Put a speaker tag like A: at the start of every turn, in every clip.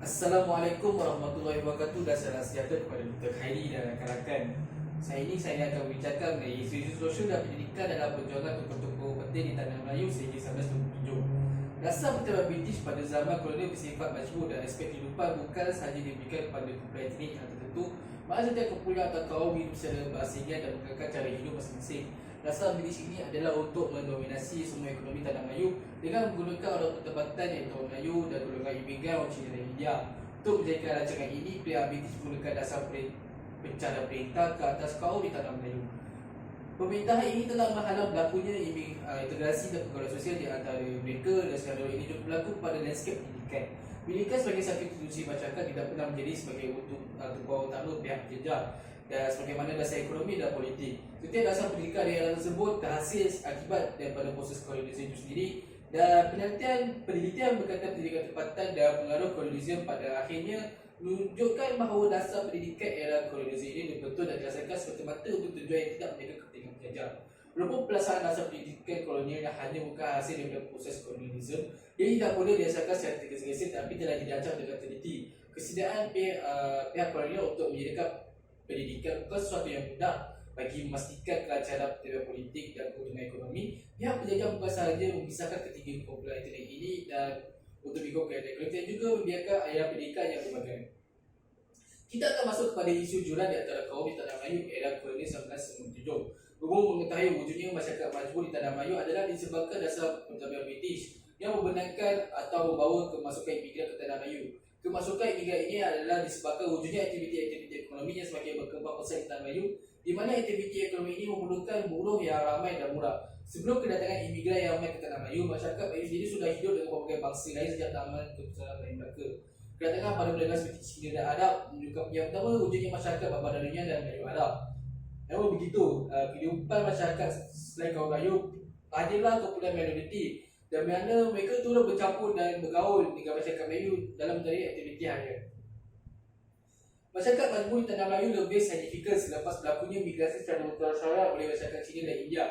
A: Assalamualaikum warahmatullahi wabarakatuh dan salam sejahtera kepada Dr. Khairi dan rakan-rakan. Saya akan berbincangkan mengenai isu-isu sosial dan pendidikan dalam perjuangan tokoh-tokoh penting di tanah Melayu sehingga 1927. Dasar pertempuran British pada zaman kolonial bersifat majmuk dan aspek kehidupan bukan sahaja diberikan kepada kumpulan etnik yang tertentu, malah setiap kumpulan atau kaum hidup secara berasingan dan mengekalkan cara hidup masing-masing. Dasar British ini adalah untuk mendominasi semua ekonomi tanah Melayu dengan menggunakan orang pertempatan iaitu orang Melayu dan golongan imigran orang Cina dan India. Untuk menjadikan rancangan ini, pihak British menggunakan dasar bencana perintah ke atas kaum di tanah Melayu. Pemerintahan ini telah menghalang berlakunya integrasi dan pergaulan sosial di antara mereka dan sekarang ini juga berlaku pada landscape pendidikan. Pendidikan sebagai satu institusi masyarakat tidak pernah menjadi sebagai tujuan utama pihak penjajah dan sebagaimana dasar ekonomi dan politik. Setiap dasar pendidikan di alam tersebut terhasil akibat daripada proses kolonialisme itu sendiri dan penelitian berkaitan pendidikan tempatan dan pengaruh kolonialisme pada akhirnya menunjukkan bahawa dasar pendidikan era kolonialisme ini betul-betul dan dirasakan semata-mata untuk tujuan yang tidak menjaga kepentingan penjajah. Walaupun pelaksanaan dasar pendidikan kolonial yang hanya bukan hasil daripada proses kolonialisme, ia tidak boleh dirasakan secara tergesa-gesa tapi telah dirancang dengan teliti. Kesediaan pihak kolonial untuk menyediakan pendidikan bukan sesuatu yang mudah bagi memastikan kelancaran pertempuran politik dan keuntungan ekonomi. Pihak penjajah bukan sahaja memisahkan ketiga kumpulan etnik ini dan untuk mengikut keadaan yang juga membiarkan ayah pendidikan yang berbagai. Kita akan masuk kepada isu juran di antara kaum di tanah Melayu era kolonial 1997. Umum mengetahui wujudnya masyarakat majmuk di tanah Melayu adalah disebabkan dasar pertempuran British yang membenarkan atau membawa kemasukan imigran ke tanah Melayu. Kemasukan imigran ini adalah disebabkan wujudnya aktiviti-aktiviti ekonomi yang semakin berkembang pesat di tanah Melayu, di mana aktiviti ekonomi ini memerlukan buruh yang ramai dan murah. Sebelum kedatangan imigran yang ramai ke tanah Melayu, masyarakat Melayu sendiri sudah hidup dengan berbagai bangsa lain sejak zaman kebesaran dari Melaka. Kedatangan pada perdagangan seperti Cina dan Arab menunjukkan yang pertama wujudnya masyarakat Babadonia dan Melayu Arab. Namun begitu, kehidupan masyarakat selain kaum Melayu adalah kumpulan minoriti dan mana mereka turut bercampur dan bergaul dengan masyarakat Melayu dalam mencari aktiviti harian. Masyarakat majmuk di tanah Melayu lebih signifikan selepas berlakunya migrasi secara bertahun oleh masyarakat Cina dan India.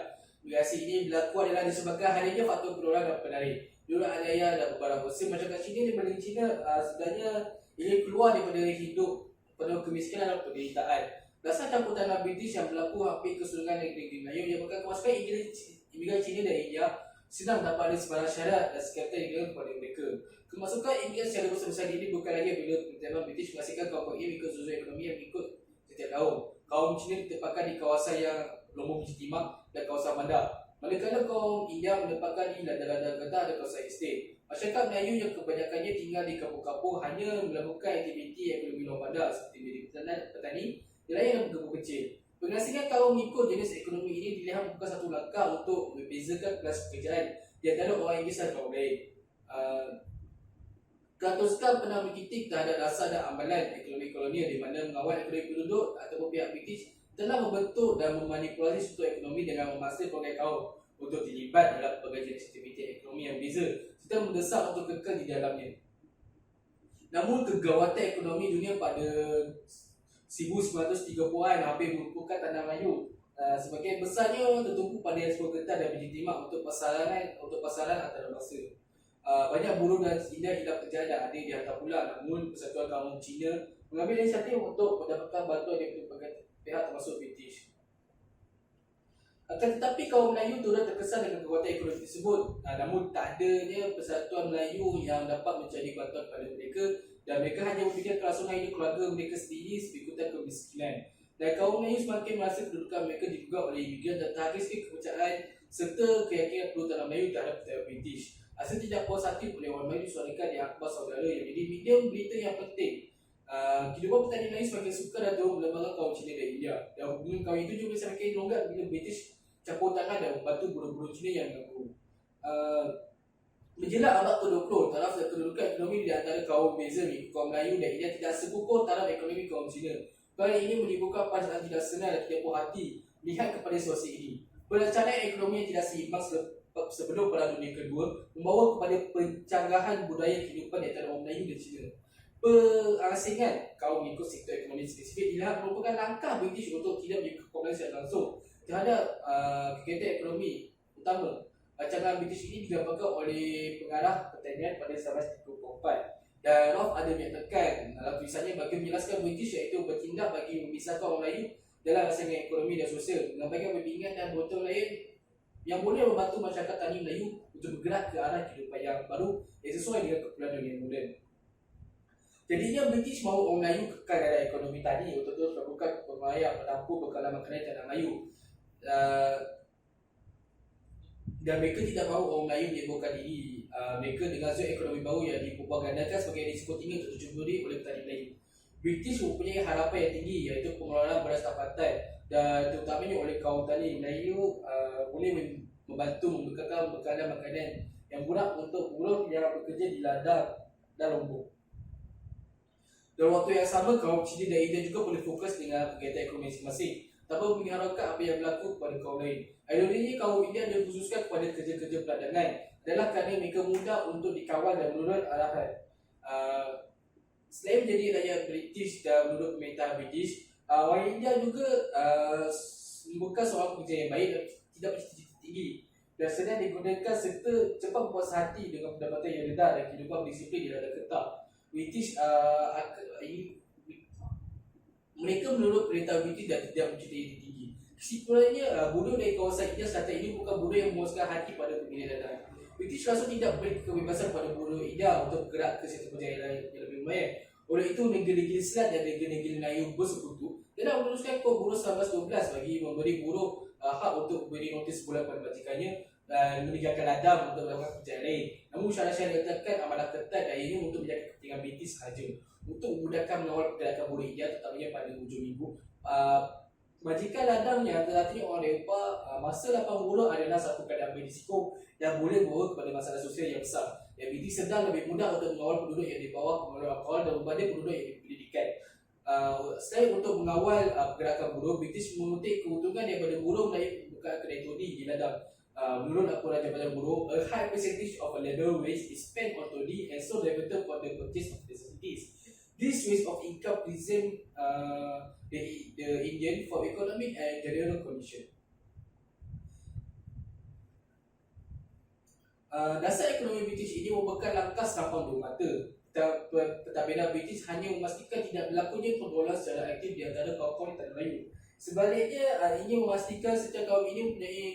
A: Migrasi ini berlaku adalah disebabkan hadirnya faktor penurunan dan penarik. Dulu Alaya dan beberapa musim masyarakat Cina dibanding Cina sebenarnya ini keluar daripada hidup penuh kemiskinan dan penderitaan. Dasar campur tanah British yang berlaku hampir keseluruhan negeri Melayu yang merupakan kemasukan imigran Cina dan India senang dapat ada sebarang syarat dan sekatan imigran kepada mereka. Kemasukan imigran secara besar-besar ini bukan lagi bila pemerintahan British menghasilkan kaum ini mengikut sosial ekonomi yang mengikut setiap tahun. Kaum Cina ditempatkan di kawasan yang Lombok Timur dan kawasan bandar. Manakala kaum India menempatkan di ladang-ladang getah dan kawasan estate. Masyarakat Melayu yang kebanyakannya tinggal di kampung-kampung hanya melakukan aktiviti ekonomi luar bandar seperti menjadi petani, nelayan dan berkebun kecil. Pengasingan kaum mengikut jenis ekonomi ini dilihat bukan satu langkah untuk membezakan kelas pekerjaan di antara orang Inggeris dan kaum lain. Keatusan pernah mengkritik terhadap dasar dan amalan ekonomi kolonial di mana mengawal ekonomi penduduk ataupun pihak British telah membentuk dan memanipulasi struktur ekonomi dengan memaksa pelbagai kaum untuk terlibat dalam pelbagai jenis aktiviti ekonomi yang berbeza serta mendesak untuk kekal di dalamnya. Namun kegawatan ekonomi dunia pada 1930-an hampir melumpuhkan tanah Melayu. Sebagian besarnya tertumpu pada ekspor getah dan biji timah untuk pasaran antarabangsa. Banyak buruh dan India hilang kerjaan dan ada dihantar pulang. Namun Persatuan Kaum Cina mengambil inisiatif untuk mendapatkan bantuan dari berbagai pihak termasuk British. Akan tetapi kaum Melayu turut terkesan dengan kekuatan ekonomi tersebut. Namun tak adanya Persatuan Melayu yang dapat mencari bantuan kepada mereka dan mereka hanya berfikir kelangsungan hidup keluarga mereka sendiri sebikutan kemiskinan. Dan kaum Melayu semakin merasa kedudukan mereka digugat oleh imigran dan terhagiskan kepercayaan serta keyakinan penduduk tanah Melayu terhadap pertempuran British. Asal tidak puas hati oleh orang Melayu disuarakan di akhbar saudara yang menjadi medium berita yang penting. Kehidupan petani Melayu semakin sukar dan terus melambangkan kaum Cina dan India. Dan hubungan kaum itu juga semakin longgar bila British campur tangan dan membantu buruh-buruh Cina yang mengganggu. Menjelang abad ke-20, taraf kedudukan ekonomi di antara kaum beza kaum Melayu dan India tidak sekukuh taraf ekonomi kaum Cina. Perkara ini menimbulkan perasaan tidak senang dan tidak puas hati melihat kepada situasi ini. Perencanaan ekonomi yang tidak seimbang sebelum Perang Dunia Kedua membawa kepada pencanggahan budaya kehidupan di antara orang Melayu dan Cina. Pengasingan kaum mengikut sektor ekonomi spesifik dilihat merupakan langkah British untuk tidak berkomunikasi secara langsung terhadap kegiatan ekonomi utama. Rancangan British ini digambarkan oleh pengarah pertanian pada 1934. Dan North ada banyak tekan dalam tulisannya bagi menjelaskan British iaitu bertindak bagi memisahkan orang Melayu dalam rancangan ekonomi dan sosial dengan bagian bimbingan dan botol lain yang boleh membantu masyarakat tani Melayu untuk bergerak ke arah kehidupan yang baru yang sesuai dengan keperluan dunia moden. Jadinya British mahu orang Melayu kekal dalam ekonomi tani untuk terus melakukan pengayaan penampung bekalan makanan tanah Melayu. Dan mereka tidak mahu orang Melayu menyembuhkan diri mereka dengan zon ekonomi baru yang dipropagandakan sebagai risiko tinggi untuk dicuburi oleh petani Melayu. British mempunyai harapan yang tinggi iaitu pengelolaan beras tempatan dan terutamanya oleh kaum tani Melayu boleh membantu membekalkan bekalan makanan yang murah untuk buruh yang bekerja di ladang dan lombok. Dalam waktu yang sama, kaum Cina dan India juga boleh fokus dengan kegiatan ekonomi masing-masing tanpa mengharapkan apa yang berlaku kepada kaum lain. Ironia, kaum India dikhususkan kepada kerja-kerja peladangan adalah kerana mereka mudah untuk dikawal dan menurut arahan. Selain menjadi rakyat British dan menurut pemerintahan British, orang India juga bukan seorang pekerja yang baik dan tidak bercita-cita tinggi dan sedang digunakan serta cepat puas hati dengan pendapatan yang rendah dan kehidupan disiplin di dalam ketat. British mereka menurut perintah British dan tidak bercita-cita tinggi. Kesimpulannya, buruh dari kawasan India selatan ini bukan buruh yang memuaskan hati pada pemilihan dalam. British langsung tidak beri kebebasan pada buruh India untuk bergerak ke sektor kerja yang lebih lumayan. Oleh itu, negeri-negeri Selat dan negeri-negeri Melayu bersekutu dan meneruskan Kod Buruh 1912 bagi memberi buruh hak untuk beri notis bulan pada majikannya dan meninggalkan ladang untuk melakukan kerja lain. Namun syarat-syarat letakkan amalan ketat dan ini untuk menjaga kepentingan British sahaja. Untuk memudahkan mengawal pergerakan buruh India terutamanya pada hujung minggu, majikan ladang yang terlatih orang Eropah masa lapang buruh adalah satu keadaan berisiko yang boleh membawa kepada masalah sosial yang besar. Yang British sedang lebih mudah untuk mengawal penduduk yang di bawah pengaruh alkohol dan berbanding penduduk yang berpendidikan. Selain untuk mengawal pergerakan buruh, British memetik keuntungan daripada buruh melalui buka kedai todi di ladang. Menurut laporan Jabatan Buruh, a high percentage of a labour wage is spent on todi and so diverted for the purchase of necessities. This waste of income present the Indian for economic and general condition. Dasar ekonomi British ini merupakan langkah serampang dua mata. Pentadbiran British hanya memastikan tidak berlakunya penggolakan secara aktif di antara kaum-kaum tanah Melayu. Sebaliknya, ini memastikan setiap kaum ini mempunyai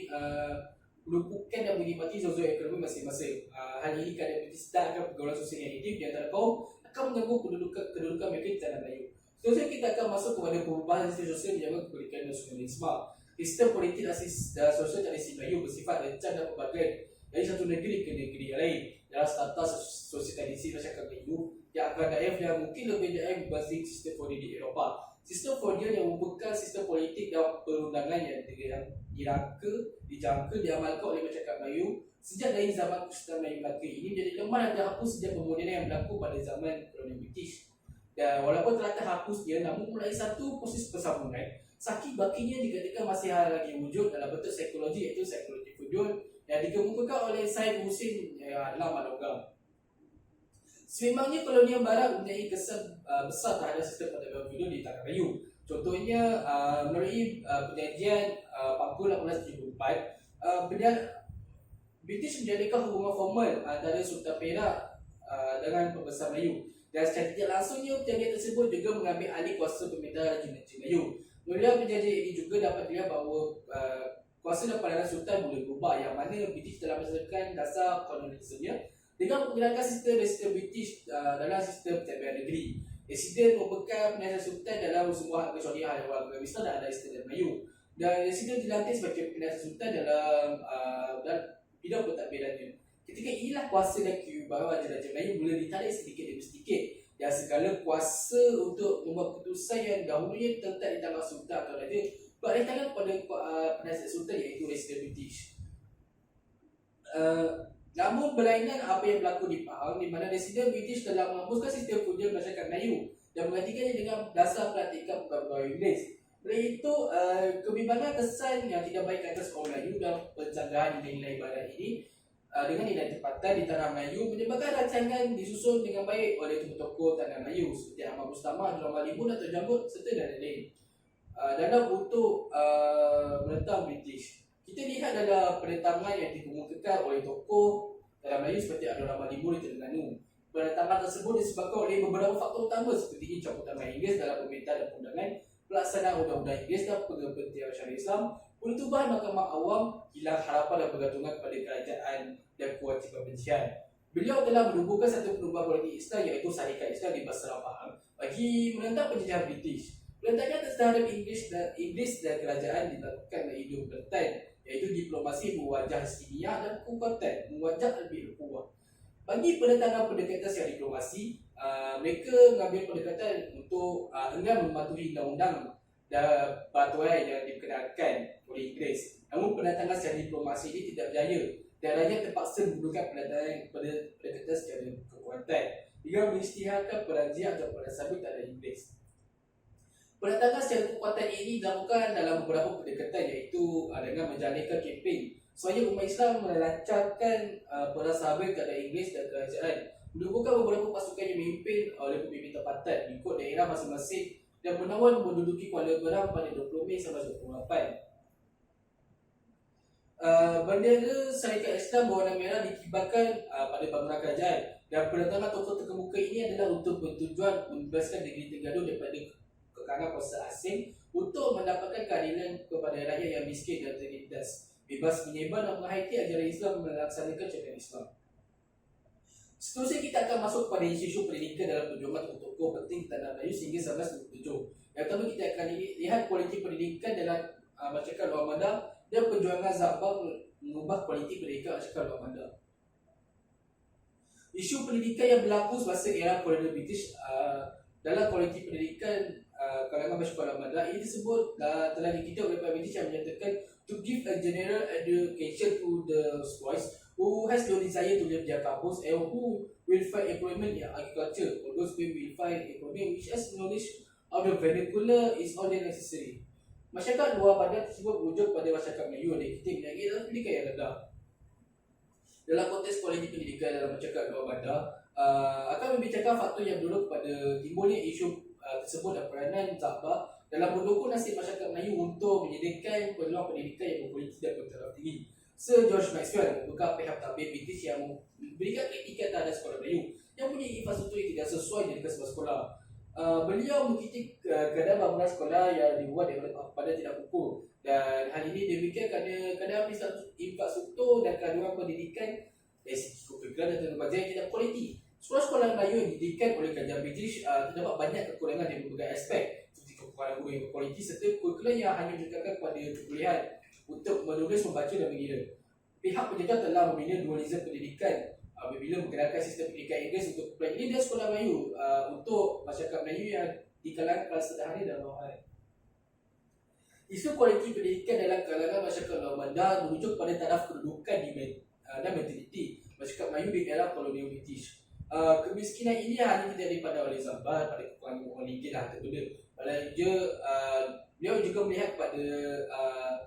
A: melumpuhkan dan menikmati zon-zon ekonomi masing-masing. Hal ini kerana British tak akan pergaulan sosial yang aktif di antara kaum akan mengganggu kedudukan mereka di tanah Melayu. Seterusnya kita akan masuk kepada perubahan sistem sosial menjaga keberdikan dan nasionalisme. Sistem politik dan sosial tradisi Melayu bersifat rencana dan pelbagai dari satu negeri ke negeri yang lain dalam status sosial tradisi masyarakat Melayu yang akan daif dan mungkin lebih daif berbanding sistem feodal di Eropah. Sistem feodal yang merupakan sistem politik dan perundangan yang dijangka diamalkan oleh masyarakat Melayu sejak dari zaman Kesultanan Melayu Melaka ini menjadi lemah dan terhapus sejak pemodenan yang berlaku pada zaman kolonial British. Dan walaupun telah terhapus dia, namun mulai satu proses persambungan sakit bakinya dikatakan masih lagi wujud dalam bentuk psikologi iaitu psikologi feodal yang dikemukakan oleh Syed Hussein dalam Manoga. Sememangnya kolonial barat mempunyai kesan besar terhadap sistem perdagangan feodal di tanah Melayu. Contohnya, melalui perjanjian Pampul 1874, British menjadikan hubungan formal antara Sultan Perak dengan pembesar Melayu. Dan secara tidak langsungnya, perjanjian tersebut juga mengambil alih kuasa pemerintahan Raja Negeri Melayu. Melalui perjanjian ini juga dapat dilihat bahawa kuasa dan pandangan Sultan boleh berubah, yang mana British telah berdasarkan dasar kolonialismenya dengan menggunakan sistem British dalam sistem pentadbiran negeri. Residen merupakan penasihat Sultan dalam sebuah agama syariah yang warga Islam dan ada Residen Melayu. Dan Residen dilantik sebagai penasihat Sultan dalam bidang pentadbirannya. Ketika inilah kuasa dan kewibawahan Raja Melayu mula ditarik sedikit demi sedikit dan segala kuasa untuk membuat keputusan yang dahulunya terletak di tangan Sultan atau Raja beralih tangan kepada penasihat Sultan iaitu Residen British. Namun berlainan apa yang berlaku di Pahang di mana Residen British telah menghapuskan sistem feodal masyarakat Melayu dan menggantikannya dengan dasar praktikal pegawai Inggeris. Oleh itu, kebimbangan kesan yang tidak baik atas kaum Melayu dan pencanggahan nilai-nilai barat ini dengan nilai tempatan di tanah Melayu menyebabkan rancangan disusun dengan baik oleh tokoh-tokoh tanah Melayu seperti Ahmad Mustamah, Abdul Malimun atau Janggut serta dan lain-lain dalam untuk menentang British. Kita lihat dalam penentangan yang dikemukakan oleh tokoh dalam Melayu seperti Abdul Rahman Limu di Terengganu. Penentangan penentangan tersebut disebabkan oleh beberapa faktor utama seperti campuran Inggeris dalam pemerintahan dan perundangan, pelaksanaan undang-undang Inggeris dan penghentian syariah Islam, penutupan Mahkamah Awam, hilang harapan dan bergantungan kepada kerajaan dan kewajiban pensihan. Beliau telah menubuhkan satu perubahan politik Islam iaitu Syarikat Islam di Basrah Pahang bagi menentang penjajahan British. Penentangan terhadap Inggeris dan kerajaan dilakukan melalui dua pendekatan, iaitu diplomasi berwajah siniah dan kekuatan berwajah lebih kuat. Bagi penentangan pendekatan secara diplomasi, mereka mengambil pendekatan untuk enggan mematuhi undang-undang dan peraturan yang dikenalkan oleh Inggeris. Namun penentangan secara diplomasi ini tidak berjaya dan rakyat terpaksa menggunakan pendekatan secara kekuatan hingga mengisytiharkan peranjian atau perasaan terhadap Inggeris. Penentangan secara kekuatan ini dilakukan dalam beberapa pendekatan, iaitu dengan menjalankan kempen supaya umat Islam melancarkan persahabat kepada Inggeris dan kerajaan, menubuhkan beberapa pasukan yang memimpin oleh pemimpin tempatan mengikut daerah masing-masing dan menawan menduduki Kuala Berang pada 20 Mei 1928. Bendera Syarikat Islam berwarna merah dikibarkan pada bangunan kerajaan, dan penentangan tokoh terkemuka ini adalah untuk bertujuan membebaskan negeri Terengganu daripada kekangan kuasa asing untuk mendapatkan keadilan kepada rakyat yang miskin dan tertindas, bebas menyebar dan menghayati ajaran Islam, melaksanakan syariat Islam. Seterusnya kita akan masuk kepada isu-isu pendidikan dalam perjuangan tokoh penting tanah Melayu sehingga 1927. Yang pertama kita akan lihat kualiti pendidikan dalam masyarakat luar Manda dan perjuangan Zabah mengubah kualiti pendidikan masyarakat luar Manda. Isu pendidikan yang berlaku semasa era kolonial British dalam kualiti pendidikan kalangan masyarakat luar Manda ini tersebut telah dikita oleh British yang menyatakan to give a general education to the boys who has no desire to leave their campus and who will find employment in agriculture, or those who will find employment which has knowledge of the vernacular is all necessary. Masyarakat luar Manda tersebut merujuk pada masyarakat Melayu dan kita menjadi dalam pendidikan yang rendah. Dalam konteks kualiti pendidikan dalam masyarakat luar Manda, akan membicarakan faktor yang dulu kepada timbulnya isu tersebut dan peranan Zabah dalam mendukung nasib masyarakat Melayu untuk menyediakan peluang pendidikan yang berkualiti dan bertaraf tinggi. Sir George Maxwell merupakan pihak tabir British yang memberikan kritikan terhadap sekolah Melayu yang punya infrastruktur yang tidak sesuai dengan sebuah sekolah. Beliau mengkritik keadaan bangunan sekolah yang dibuat pada tidak ukur, dan hal ini demikian kerana keadaan infrastruktur dan kandungan pendidikan dari segi kurikular dan tenaga yang tidak kualiti. Sekolah-sekolah Melayu yang didirikan oleh kerajaan British terdapat banyak kekurangan di berbagai aspek, seperti kekurangan guru yang berkualiti serta kurikular yang hanya menyertakan kepada kekuliahan untuk menulis, membaca dan mengira. Pihak penjajah telah membina dualisme pendidikan apabila menggunakan sistem pendidikan Inggeris untuk pelajari dan sekolah Melayu untuk masyarakat Melayu yang di kalangan kelas sederhana dan bawahan. Isu kualiti pendidikan dalam kalangan masyarakat luar Manda merujuk pada taraf kedudukan dan mentaliti masyarakat Melayu di era kolonial British. Kemiskinan ini hanya tidak dipandang oleh Zabah pada kekurangan orang linggit dan harta benda. Beliau juga melihat pada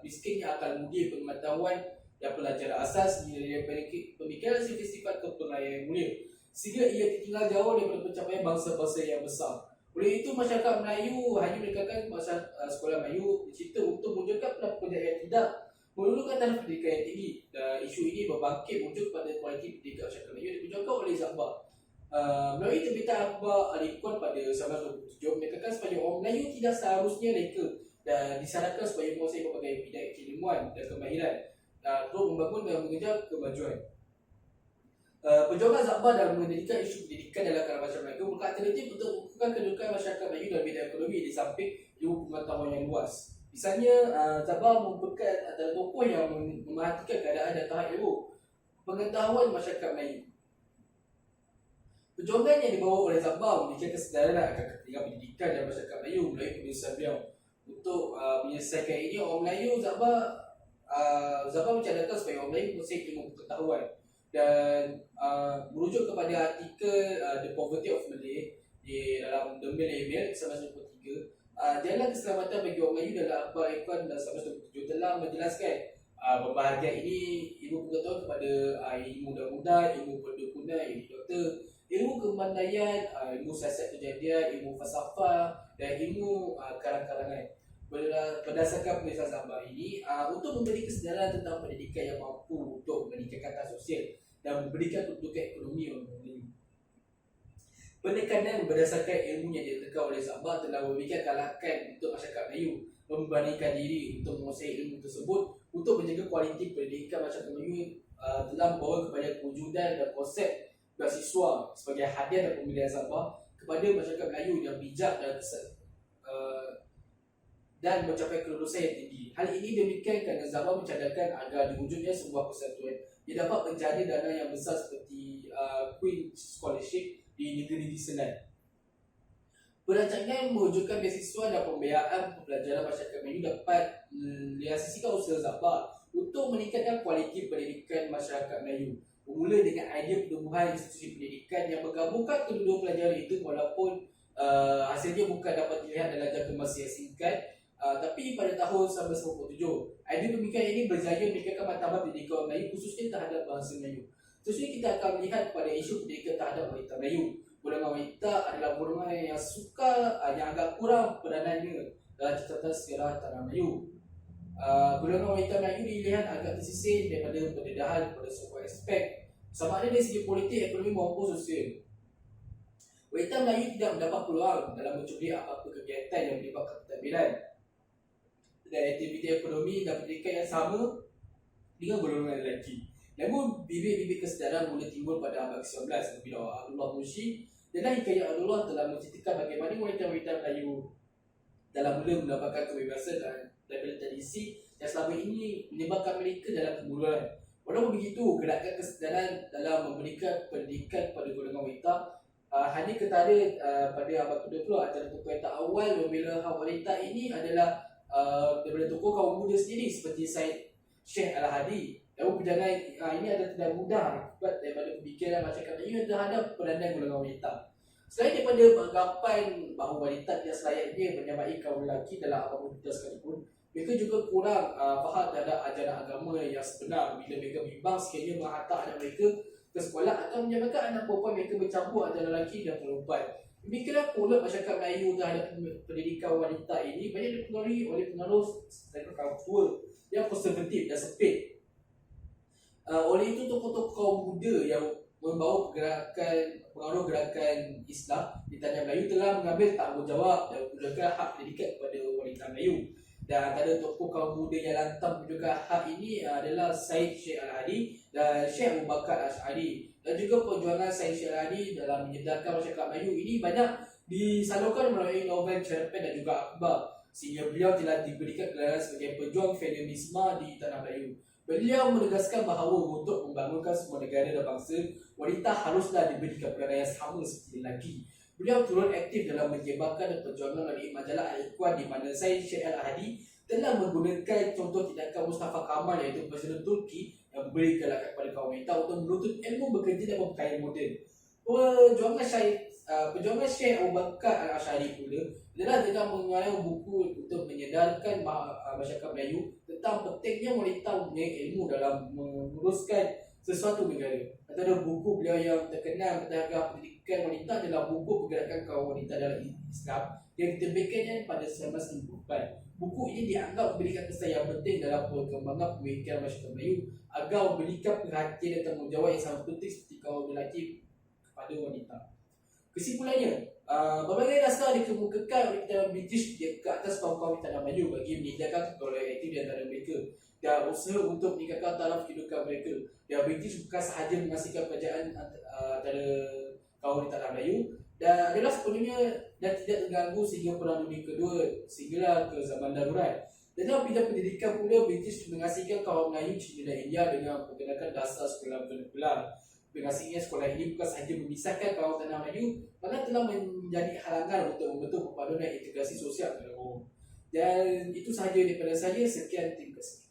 A: miskinnya akal budi, pengetahuan dan pelajaran asas daripada pemikiran sifat-sifat kepengayaan yang mulia, sehingga ia tertinggal jauh daripada pencapaian bangsa-bangsa yang besar. Oleh itu, masyarakat Melayu hanya menekankan sekolah Melayu dicipta untuk mewujudkan pendidikan yang tidak memerlukan taraf pendidikan yang tinggi, dan isu ini berbangkit muncul pada kualiti pendidikan masyarakat Melayu yang diperjuangkan oleh Zabah. Melalui terbitan akhbar Al-Ikhwan pada 1927 menyatakan supaya orang Melayu tidak seharusnya reka dan disarankan supaya menguasai berbagai bidang keilmuan dan kemahiran terus membangun dan mengejar kemajuan. Perjuangan Zabah dalam mendirikan isu pendidikan dalam kalangan masyarakat Melayu merupakan alternatif untuk mengukuhkan kedudukan masyarakat Melayu dalam bidang ekonomi di samping ilmu pengetahuan yang luas. Misalnya, Zabah merupakan antara tokoh yang memerhatikan keadaan dan tahap ilmu pengetahuan masyarakat Melayu. Perjuangan yang dibawa oleh Zabah memiliki kesedaran akan kepentingan pendidikan dan masyarakat Melayu melalui penulisan beliau. Untuk menyelesaikan ini, orang Melayu Zabah mencadangkan supaya orang Melayu menguasai ilmu pengetahuan dan merujuk kepada artikel The Poverty of Malay di dalam The Malay Mail 1923. Jalan keselamatan bagi orang Melayu dalam akhbar Ikhwan 1927 telah menjelaskan pembahagian ini ilmu pengetahuan kepada ilmu undang-undang, ilmu perdukunan, ilmu doktor, ilmu kemandaian, ilmu siasat kejadian, ilmu falsafah dan ilmu karang-karangan. Berdasarkan penulisan Zabah ini, untuk memberi kesedaran tentang pendidikan yang mampu untuk meningkatkan sosial dan memberikan kedudukan ekonomi orang Melayu. Penekanan berdasarkan ilmu yang diletakkan oleh Sabah telah memberikan kalakan untuk masyarakat Melayu membandingkan diri untuk menguasai ilmu tersebut untuk menjaga kualiti pendidikan masyarakat Melayu telah membawa kepada kewujudan dan konsep beasiswa sebagai hadiah dan pemberian Sabah kepada masyarakat Melayu yang bijak dan mencapai kelulusan yang tinggi. Hal ini demikian kerana Sabah mencadangkan agar diwujudnya sebuah persatuan yang dapat menjadi dana yang besar seperti Queen Scholarship di negeri Senai. Perancangan mewujudkan beasiswa dan pembiayaan pembelajaran masyarakat Melayu dapat diasisikan usaha Sabah untuk meningkatkan kualiti pendidikan masyarakat Melayu. Bermula dengan idea pertumbuhan institusi pendidikan yang menggabungkan kedua-dua pelajaran itu walaupun hasilnya bukan dapat dilihat dalam jangka masa yang singkat. Tapi pada tahun 1997, idea pemikiran ini berjaya meningkatkan martabat pendidikan Melayu khususnya terhadap bahasa Melayu. Seterusnya kita akan melihat kepada isu pendidikan terhadap wanita Melayu. Golongan wanita adalah golongan yang yang agak kurang peranannya dalam catatan sejarah tanah Melayu. Golongan wanita Melayu dilihat agak tersisih daripada pendedahan pada sebuah aspek, sama ada dari segi politik, ekonomi maupun sosial. Wanita Melayu tidak mendapat peluang dalam mencuri apa-apa kegiatan yang melibatkan pentadbiran dan aktiviti ekonomi dan pendidikan yang sama dengan golongan lelaki. Namun, bibit-bibit kesedaran mula timbul pada abad ke-19 apabila Abdullah Munshi dan Hikayat Abdullah telah menceritakan bagaimana wanita-wanita Melayu dalam mula mendapatkan kebebasan daripada tradisi yang selama ini menyebabkan mereka dalam kemurahan. Walaupun begitu, gerakan kesedaran dalam memberikan pendidikan kepada golongan wanita hanya ketara pada abad ke-20. Antara tokoh yang awal membela hak wanita ini adalah daripada tokoh kaum muda sendiri seperti Syekh Al-Hadi. Namun perjalanan ini adalah tidak mudah akibat daripada pemikiran masyarakat Melayu terhadap peranan golongan wanita. Selain daripada anggapan bahawa wanita tidak selayaknya menyamai kaum lelaki dalam apapun bidang sekalipun, mereka juga kurang faham terhadap ajaran agama yang sebenar bila mereka bimbang sekiranya menghantar anak mereka ke sekolah atau menyebabkan anak perempuan mereka bercampur antara lelaki dan perempuan. Demikianlah pula masyarakat Melayu terhadap pendidikan wanita ini banyak dipengaruhi oleh pengaruh kaum tua yang konservatif dan sempit. Oleh itu, tokoh-tokoh kaum muda yang membawa pengaruh gerakan Islam di tanah Melayu telah mengambil tanggungjawab dan menjaga hak pendidikan kepada wanita Melayu. Dan antara tokoh kaum muda yang lantang menjaga hak ini adalah Syed Syekh Al-Hadi dan Syekh Abu Bakar Asy'ari. Dan juga perjuangan Syed Syekh Al-Hadi dalam menyedarkan masyarakat Melayu ini banyak disalurkan melalui novel cerpen dan juga akhbar, sehingga beliau telah diberikan gelaran sebagai pejuang feminisme di tanah Melayu. Beliau menegaskan bahawa untuk membangunkan semua negara dan bangsa, wanita haruslah diberikan peranan yang sama seperti lelaki. Beliau turut aktif dalam menyebarkan perjuangan melalui majalah Al-Ikhwan di mana Syed Syekh Al-Hadi telah menggunakan contoh tindakan Mustafa Kamal iaitu Presiden Turki yang memberi gerakan kepada kaum wanita untuk menuntut ilmu, bekerja dan berpakaian moden. Perjuangan Syekh Abu Bakar Al-Asy'ari pula adalah dengan mengarang buku untuk menyedarkan masyarakat Melayu tentang pentingnya wanita mempunyai ilmu dalam menguruskan sesuatu negara. Antara buku beliau yang terkenal tentang pendidikan wanita adalah buku Pergerakan Kaum Wanita dalam Islam yang diterbitkannya pada 1954. Buku ini dianggap memberikan kesan yang penting dalam perkembangan pemikiran masyarakat Melayu agar memberikan perhatian dan tanggungjawab yang sangat penting seperti kaum lelaki kepada wanita. Kesimpulannya, berbagai naskah dikemukakan oleh Kerajaan British ke atas kaum-kaum tanah Melayu bagi meningkatkan kekayaan aktif di antara mereka dan usaha untuk meningkatkan taraf kehidupan mereka. Dan British bukan sahaja mengasihkan kerajaan antara kaum di tanah Melayu dan adalah sepenuhnya dan tidak terganggu sehingga Perang Dunia Kedua sehinggalah ke zaman darurat. Dalam bidang pendidikan pula, British mengasihkan kaum Melayu Cina dan India dengan perkenalkan dasar sekolah vernakular. Mengasihnya sekolah ini bukan sahaja memisahkan kaum tanah Melayu, maka telah menjadi halangan untuk membentuk perpaduan dan integrasi sosial antara kaum. Dan itu sahaja daripada saya. Sekian, terima kasih.